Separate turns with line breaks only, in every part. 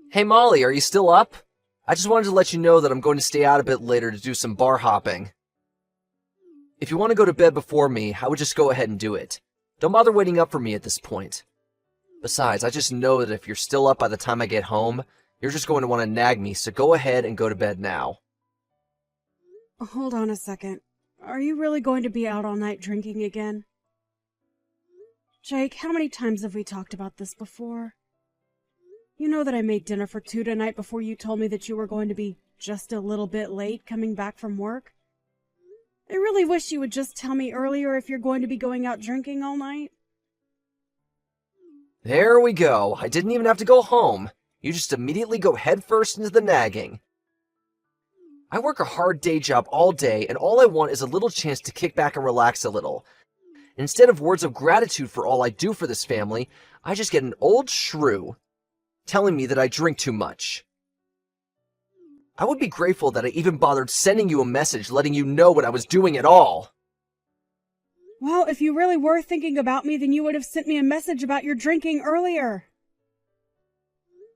Hey Molly, are you still up? I just wanted to let you know that I'm going to stay out a bit later to do some bar hopping. If you want to go to bed before me, I would just go ahead and do it. Don't bother waiting up for me at this point. Besides, I just know that if you're still up by the time I get home, you're just going to want to nag me, so go ahead and go to bed now.
Hold on a second. Are you really going to be out all night drinking again? Jake, how many times have we talked about this before? You know that I made dinner for two tonight before you told me that you were going to be just a little bit late coming back from work. I really wish you would just tell me earlier if you're going to be going out drinking all night.
There we go. I didn't even have to go home. You just immediately go headfirst into the nagging. I work a hard day job all day, and all I want is a little chance to kick back and relax a little. Instead of words of gratitude for all I do for this family, I just get an old shrew telling me that I drink too much. I would be grateful that I even bothered sending you a message letting you know what I was doing at all.
Well, if you really were thinking about me, then you would have sent me a message about your drinking earlier.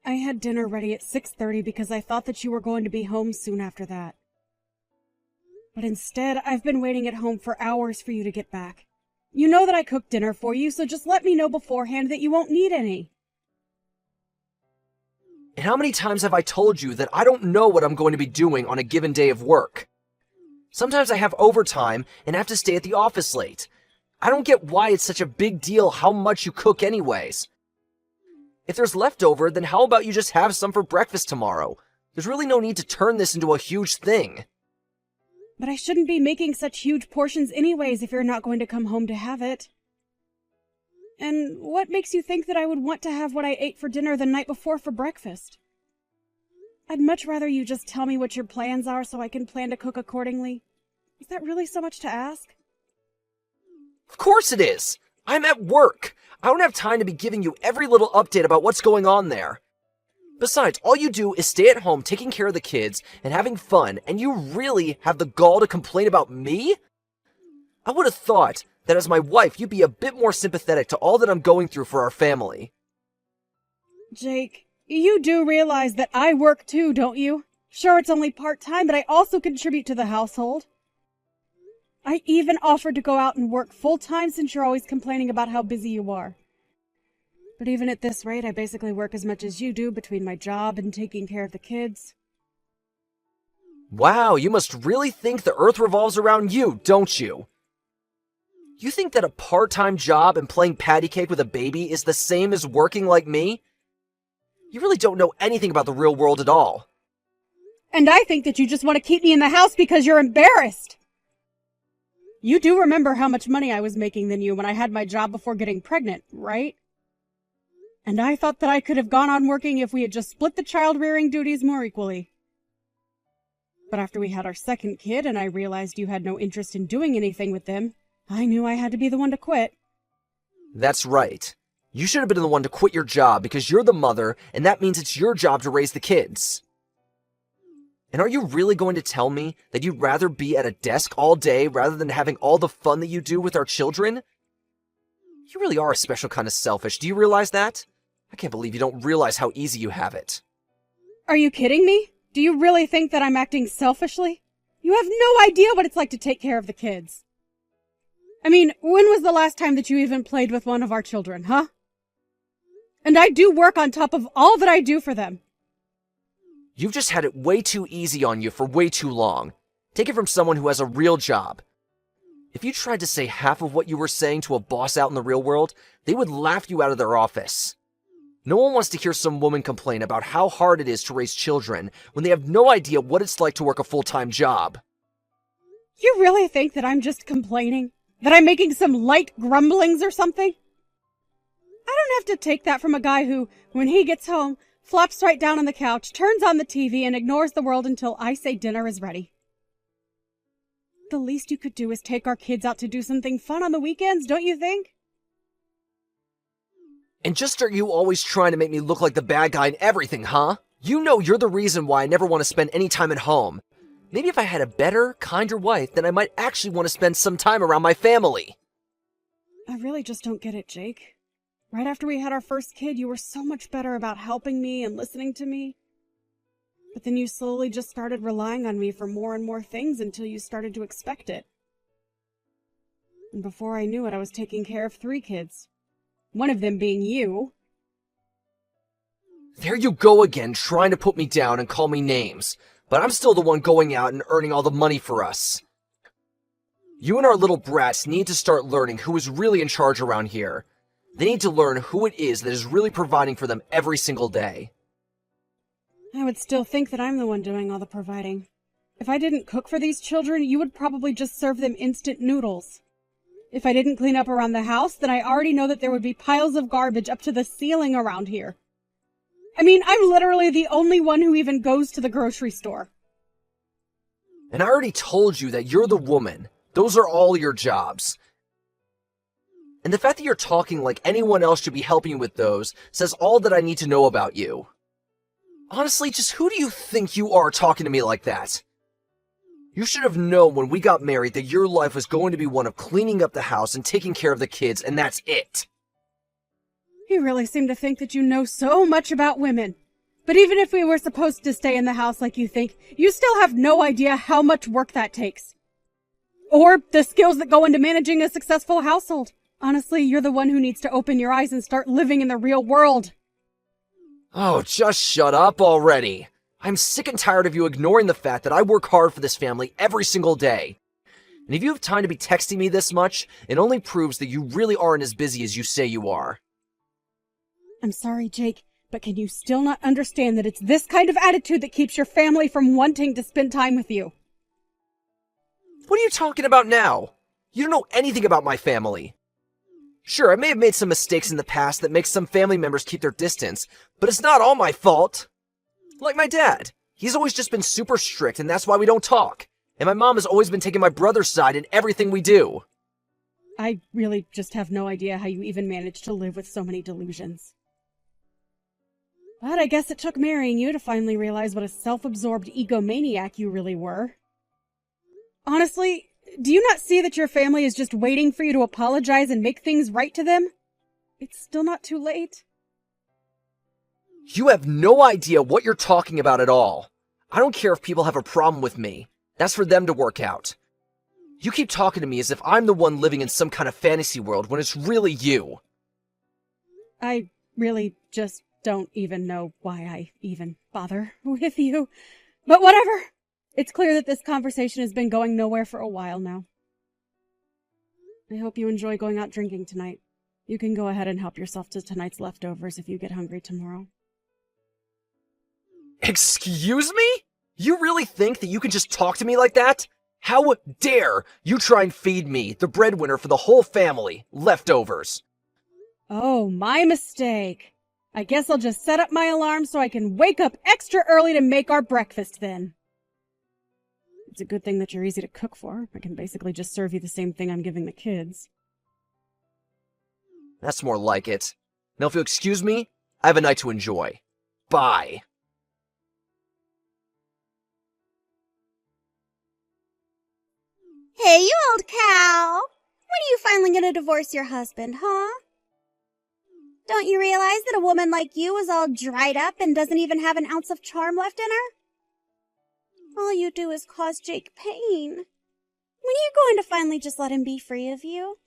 I had dinner ready at 6:30 because I thought that you were going to be home soon after that. But instead, I've been waiting at home for hours for you to get back. You know that I cooked dinner for you, so just let me know beforehand that you won't need any.
And how many times have I told you that I don't know what I'm going to be doing on a given day of work? Sometimes I have overtime and have to stay at the office late. I don't get why it's such a big deal how much you cook anyways. If there's leftover, then how about you just have some for breakfast tomorrow? There's really no need to turn this into a huge thing.
But I shouldn't be making such huge portions anyways if you're not going to come home to have it. And what makes you think that I would want to have what I ate for dinner the night before for breakfast? I'd much rather you just tell me what your plans are so I can plan to cook accordingly. Is that really so much to ask?
Of course it is! I'm at work! I don't have time to be giving you every little update about what's going on there. Besides, all you do is stay at home taking care of the kids and having fun, and you really have the gall to complain about me? I would have thought that as my wife, you'd be a bit more sympathetic to all that I'm going through for our family.
Jake, you do realize that I work too, don't you? Sure, it's only part-time, but I also contribute to the household. I even offered to go out and work full-time since you're always complaining about how busy you are. But even at this rate, I basically work as much as you do between my job and taking care of the kids.
Wow, you must really think the earth revolves around you, don't you? You think that a part-time job and playing patty cake with a baby is the same as working like me? You really don't know anything about the real world at all.
And I think that you just want to keep me in the house because you're embarrassed. You do remember how much money I was making than you when I had my job before getting pregnant, right? And I thought that I could have gone on working if we had just split the child-rearing duties more equally. But after we had our second kid and I realized you had no interest in doing anything with them, I knew I had to be the one to quit.
That's right. You should have been the one to quit your job because you're the mother, and that means it's your job to raise the kids. And are you really going to tell me that you'd rather be at a desk all day rather than having all the fun that you do with our children? You really are a special kind of selfish. Do you realize that? I can't believe you don't realize how easy you have it.
Are you kidding me? Do you really think that I'm acting selfishly? You have no idea what it's like to take care of the kids. I mean, when was the last time that you even played with one of our children, huh? And I do work on top of all that I do for them.
You've just had it way too easy on you for way too long. Take it from someone who has a real job. If you tried to say half of what you were saying to a boss out in the real world, they would laugh you out of their office. No one wants to hear some woman complain about how hard it is to raise children when they have no idea what it's like to work a full-time job.
You really think that I'm just complaining? That I'm making some light grumblings or something? I don't have to take that from a guy who, when he gets home, flops right down on the couch, turns on the TV, and ignores the world until I say dinner is ready. The least you could do is take our kids out to do something fun on the weekends, don't you think?
And just are you always trying to make me look like the bad guy in everything, huh? You know you're the reason why I never want to spend any time at home. Maybe if I had a better, kinder wife, then I might actually want to spend some time around my family.
I really just don't get it, Jake. Right after we had our first kid, you were so much better about helping me and listening to me. But then you slowly just started relying on me for more and more things until you started to expect it. And before I knew it, I was taking care of 3 kids. One of them being you.
There you go again, trying to put me down and call me names. But I'm still the one going out and earning all the money for us. You and our little brats need to start learning who is really in charge around here. They need to learn who it is that is really providing for them every single day.
I would still think that I'm the one doing all the providing. If I didn't cook for these children, you would probably just serve them instant noodles. If I didn't clean up around the house, then I already know that there would be piles of garbage up to the ceiling around here. I mean, I'm literally the only one who even goes to the grocery store.
And I already told you that you're the woman. Those are all your jobs. And the fact that you're talking like anyone else should be helping you with those says all that I need to know about you. Honestly, just who do you think you are talking to me like that? You should have known when we got married that your life was going to be one of cleaning up the house and taking care of the kids, and that's it.
You really seem to think that you know so much about women. But even if we were supposed to stay in the house like you think, you still have no idea how much work that takes. Or the skills that go into managing a successful household. Honestly, you're the one who needs to open your eyes and start living in the real world.
Oh, just shut up already. I'm sick and tired of you ignoring the fact that I work hard for this family every single day. And if you have time to be texting me this much, it only proves that you really aren't as busy as you say you are.
I'm sorry, Jake, but can you still not understand that it's this kind of attitude that keeps your family from wanting to spend time with you?
What are you talking about now? You don't know anything about my family. Sure, I may have made some mistakes in the past that make some family members keep their distance, but it's not all my fault. Like my dad. He's always just been super strict, and that's why we don't talk. And my mom has always been taking my brother's side in everything we do.
I really just have no idea how you even managed to live with so many delusions. But I guess it took marrying you to finally realize what a self-absorbed egomaniac you really were. Honestly, do you not see that your family is just waiting for you to apologize and make things right to them? It's still not too late.
You have no idea what you're talking about at all. I don't care if people have a problem with me. That's for them to work out. You keep talking to me as if I'm the one living in some kind of fantasy world when it's really you.
I really just don't even know why I even bother with you. But whatever. It's clear that this conversation has been going nowhere for a while now. I hope you enjoy going out drinking tonight. You can go ahead and help yourself to tonight's leftovers if you get hungry tomorrow.
Excuse me? You really think that you can just talk to me like that? How dare you try and feed me, the breadwinner for the whole family, leftovers?
Oh, my mistake. I guess I'll just set up my alarm so I can wake up extra early to make our breakfast then. It's a good thing that you're easy to cook for. I can basically just serve you the same thing I'm giving the kids.
That's more like it. Now if you'll excuse me, I have a night to enjoy. Bye.
Hey, you old cow! When are you finally gonna divorce your husband, huh? Don't you realize that a woman like you is all dried up and doesn't even have an ounce of charm left in her? All you do is cause Jake pain. When are you going to finally just let him be free of you?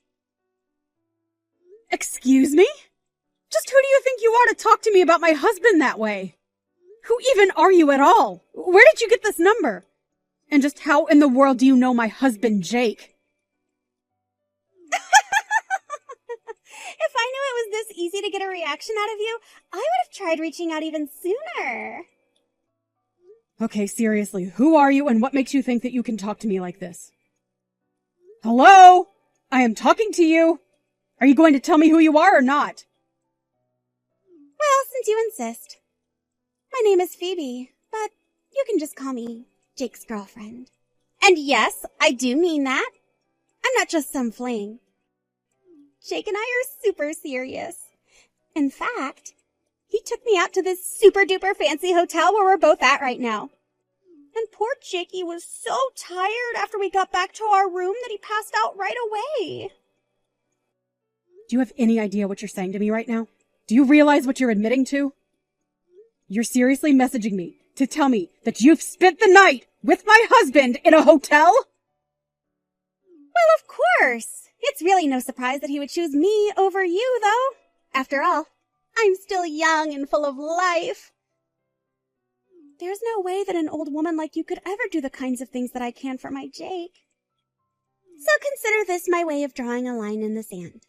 Excuse me? Just who do you think you are to talk to me about my husband that way? Who even are you at all? Where did you get this number? And just how in the world do you know my husband, Jake?
If I knew it was this easy to get a reaction out of you, I would have tried reaching out even sooner.
Okay, seriously, who are you and what makes you think that you can talk to me like this? Hello? I am talking to you. Are you going to tell me who you are or not?
Well, since you insist. My name is Phoebe, but you can just call me Jake's girlfriend. And yes, I do mean that. I'm not just some fling. Jake and I are super serious. In fact, he took me out to this super duper fancy hotel where we're both at right now. And poor Jakey was so tired after we got back to our room that he passed out right away.
Do you have any idea what you're saying to me right now? Do you realize what you're admitting to? You're seriously messaging me to tell me that you've spent the night with my husband in a hotel?
Well, of course. It's really no surprise that he would choose me over you, though. After all, I'm still young and full of life. There's no way that an old woman like you could ever do the kinds of things that I can for my Jake. So consider this my way of drawing a line in the sand.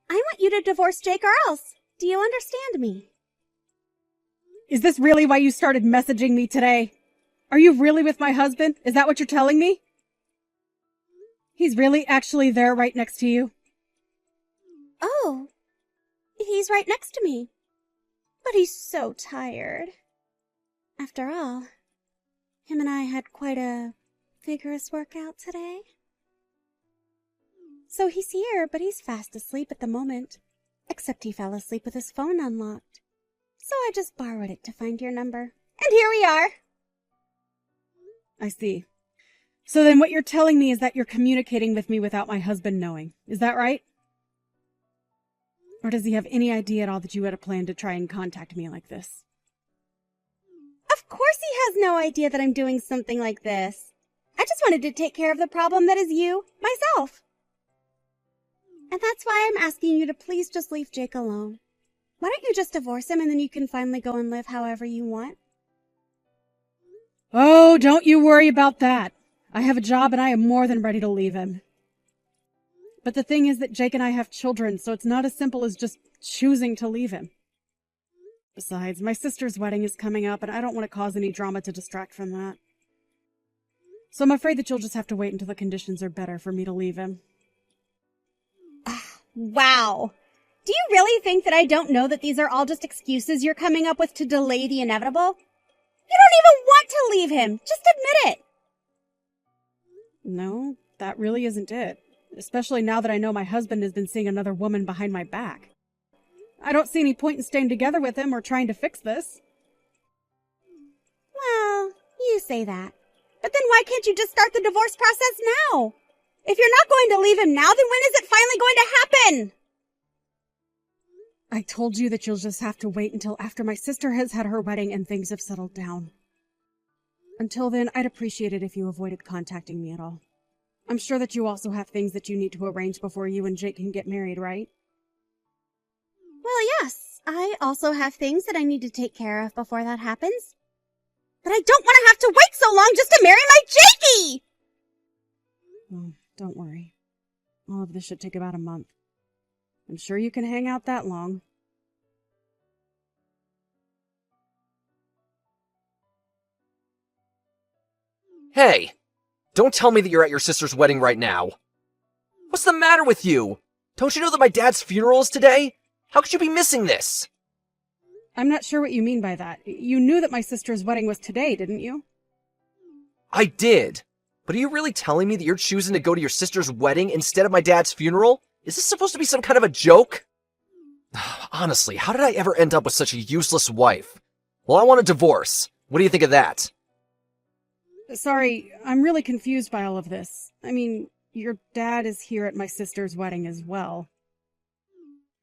I want you to divorce Jake or else. Do you understand me?
Is this really why you started messaging me today? Are you really with my husband? Is that what you're telling me? He's really actually there right next to you?
Oh, he's right next to me. But he's so tired. After all, him and I had quite a vigorous workout today. So he's here, but he's fast asleep at the moment. Except he fell asleep with his phone unlocked. So I just borrowed it to find your number. And here we are.
I see. So then what you're telling me is that you're communicating with me without my husband knowing. Is that right? Or does he have any idea at all that you had a plan to try and contact me like this?
Of course he has no idea that I'm doing something like this. I just wanted to take care of the problem that is you, myself. And that's why I'm asking you to please just leave Jake alone. Why don't you just divorce him and then you can finally go and live however you want?
Oh, don't you worry about that. I have a job and I am more than ready to leave him. But the thing is that Jake and I have children, so it's not as simple as just choosing to leave him. Besides, my sister's wedding is coming up and I don't want to cause any drama to distract from that. So I'm afraid that you'll just have to wait until the conditions are better for me to leave him.
Wow. Do you really think that I don't know that these are all just excuses you're coming up with to delay the inevitable? You don't even want to leave him. Just admit it.
No, that really isn't it. Especially now that I know my husband has been seeing another woman behind my back. I don't see any point in staying together with him or trying to fix this.
Well, you say that. But then why can't you just start the divorce process now? If you're not going to leave him now, then when is it finally going to happen?
I told you that you'll just have to wait until after my sister has had her wedding and things have settled down. Until then, I'd appreciate it if you avoided contacting me at all. I'm sure that you also have things that you need to arrange before you and Jake can get married, right?
Well, yes. I also have things that I need to take care of before that happens. But I don't want to have to wait so long just to marry my Jakey!
Oh, don't worry. All of this should take about a month. I'm sure you can hang out that long.
Hey! Don't tell me that you're at your sister's wedding right now. What's the matter with you? Don't you know that my dad's funeral is today? How could you be missing this?
I'm not sure what you mean by that. You knew that my sister's wedding was today, didn't you?
I did. But are you really telling me that you're choosing to go to your sister's wedding instead of my dad's funeral? Is this supposed to be some kind of a joke? Honestly, how did I ever end up with such a useless wife? Well, I want a divorce. What do you think of that?
Sorry, I'm really confused by all of this. I mean, your dad is here at my sister's wedding as well.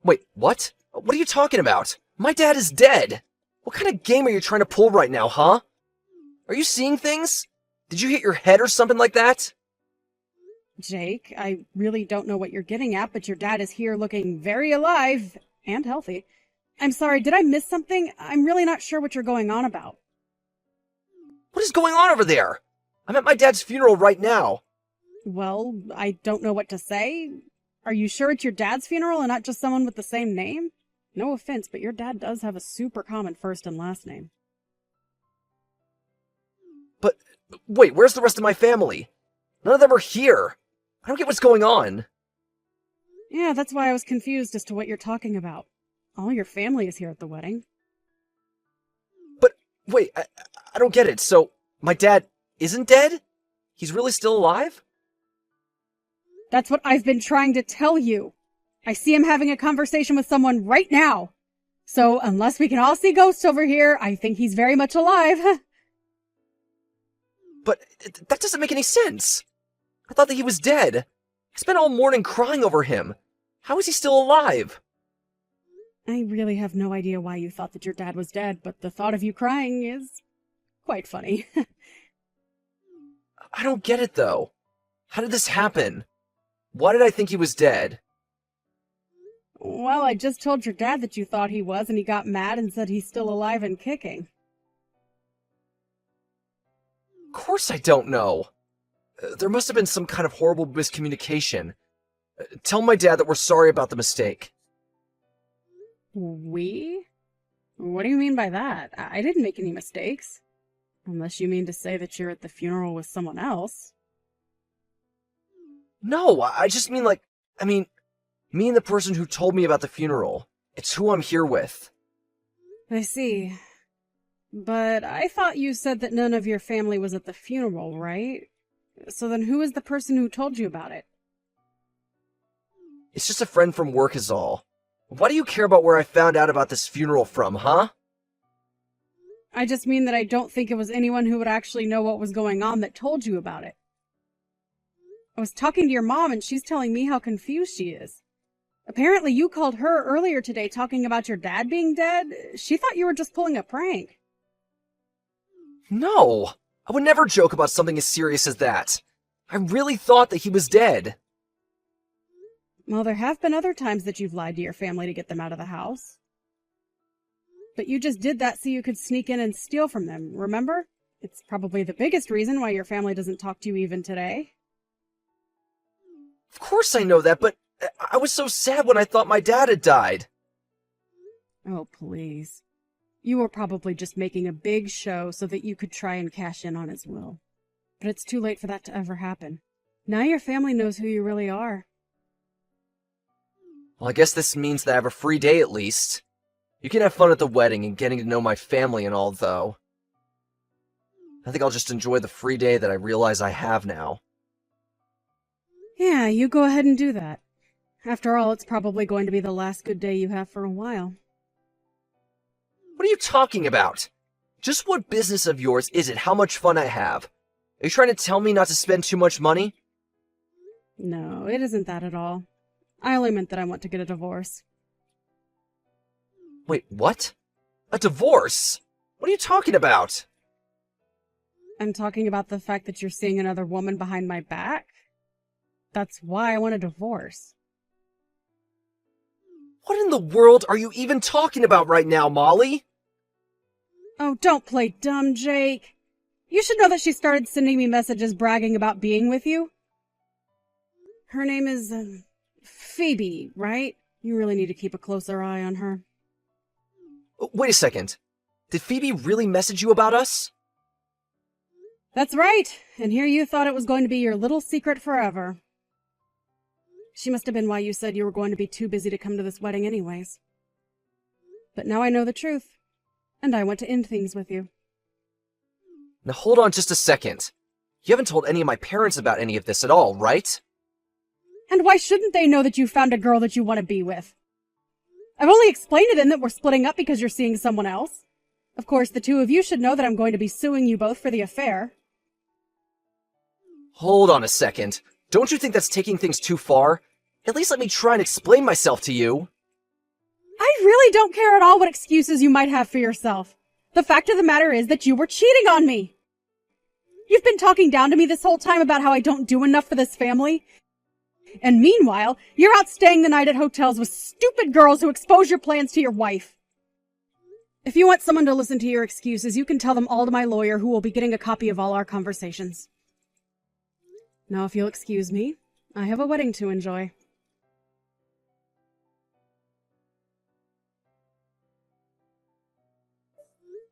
Wait, what? What are you talking about? My dad is dead! What kind of game are you trying to pull right now, huh? Are you seeing things? Did you hit your head or something like that?
Jake, I really don't know what you're getting at, but your dad is here looking very alive and healthy. I'm sorry, did I miss something? I'm really not sure what you're going on about.
What is going on over there? I'm at my dad's funeral right now.
Well, I don't know what to say. Are you sure it's your dad's funeral and not just someone with the same name? No offense, but your dad does have a super common first and last name.
But, wait, where's the rest of my family? None of them are here. I don't get what's going on.
Yeah, that's why I was confused as to what you're talking about. All your family is here at the wedding.
But, wait, I don't get it. So, my dad isn't dead? He's really still alive?
That's what I've been trying to tell you. I see him having a conversation with someone right now. So, unless we can all see ghosts over here, I think he's very much alive.
But that doesn't make any sense. I thought that he was dead. I spent all morning crying over him. How is he still alive?
I really have no idea why you thought that your dad was dead, but the thought of you crying is quite funny.
I don't get it, though. How did this happen? Why did I think he was dead?
Well, I just told your dad that you thought he was, and he got mad and said he's still alive and kicking.
Of course I don't know. There must have been some kind of horrible miscommunication. Tell my dad that we're sorry about the mistake.
We? What do you mean by that? I didn't make any mistakes. Unless you mean to say that you're at the funeral with someone else.
No, I just mean me and the person who told me about the funeral. It's who I'm here with.
I see. But I thought you said that none of your family was at the funeral, right? So then who is the person who told you about it?
It's just a friend from work is all. Why do you care about where I found out about this funeral from, huh?
I just mean that I don't think it was anyone who would actually know what was going on that told you about it. I was talking to your mom and she's telling me how confused she is. Apparently you called her earlier today talking about your dad being dead. She thought you were just pulling a prank.
No, I would never joke about something as serious as that. I really thought that he was dead.
Well, there have been other times that you've lied to your family to get them out of the house. But you just did that so you could sneak in and steal from them, remember? It's probably the biggest reason why your family doesn't talk to you even today.
Of course I know that, but I was so sad when I thought my dad had died.
Oh, please. You were probably just making a big show so that you could try and cash in on his will. But it's too late for that to ever happen. Now your family knows who you really are.
Well, I guess this means that I have a free day at least. You can have fun at the wedding and getting to know my family and all, though. I think I'll just enjoy the free day that I realize I have now.
Yeah, you go ahead and do that. After all, it's probably going to be the last good day you have for a while.
What are you talking about? Just what business of yours is it how much fun I have? Are you trying to tell me not to spend too much money?
No, it isn't that at all. I only meant that I want to get a divorce.
Wait, what? A divorce? What are you talking about?
I'm talking about the fact that you're seeing another woman behind my back. That's why I want a divorce.
What in the world are you even talking about right now, Molly?
Oh, don't play dumb, Jake. You should know that she started sending me messages bragging about being with you. Her name is, Phoebe, right? You really need to keep a closer eye on her.
Wait a second. Did Phoebe really message you about us?
That's right. And here you thought it was going to be your little secret forever. She must have been why you said you were going to be too busy to come to this wedding anyways. But now I know the truth, and I want to end things with you.
Now hold on just a second. You haven't told any of my parents about any of this at all, right?
And why shouldn't they know that you found a girl that you want to be with? I've only explained to them that we're splitting up because you're seeing someone else. Of course, the two of you should know that I'm going to be suing you both for the affair.
Hold on a second. Don't you think that's taking things too far? At least let me try and explain myself to you.
I really don't care at all what excuses you might have for yourself. The fact of the matter is that you were cheating on me. You've been talking down to me this whole time about how I don't do enough for this family. And meanwhile, you're out staying the night at hotels with stupid girls who expose your plans to your wife. If you want someone to listen to your excuses, you can tell them all to my lawyer, who will be getting a copy of all our conversations. Now, if you'll excuse me, I have a wedding to enjoy.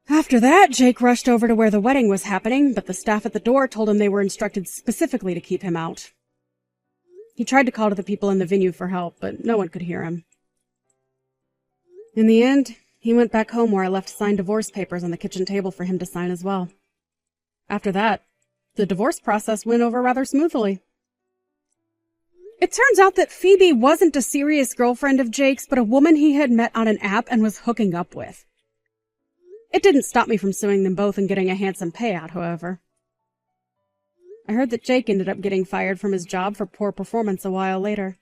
After that, Jake rushed over to where the wedding was happening, but the staff at the door told him they were instructed specifically to keep him out. He tried to call to the people in the venue for help, but no one could hear him. In the end, he went back home where I left signed divorce papers on the kitchen table for him to sign as well. After that, the divorce process went over rather smoothly. It turns out that Phoebe wasn't a serious girlfriend of Jake's, but a woman he had met on an app and was hooking up with. It didn't stop me from suing them both and getting a handsome payout, however. I heard that Jake ended up getting fired from his job for poor performance a while later.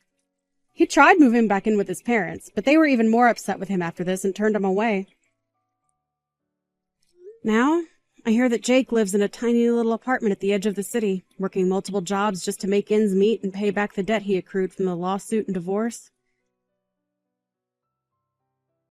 He tried moving back in with his parents, but they were even more upset with him after this and turned him away. Now, I hear that Jake lives in a tiny little apartment at the edge of the city, working multiple jobs just to make ends meet and pay back the debt he accrued from the lawsuit and divorce.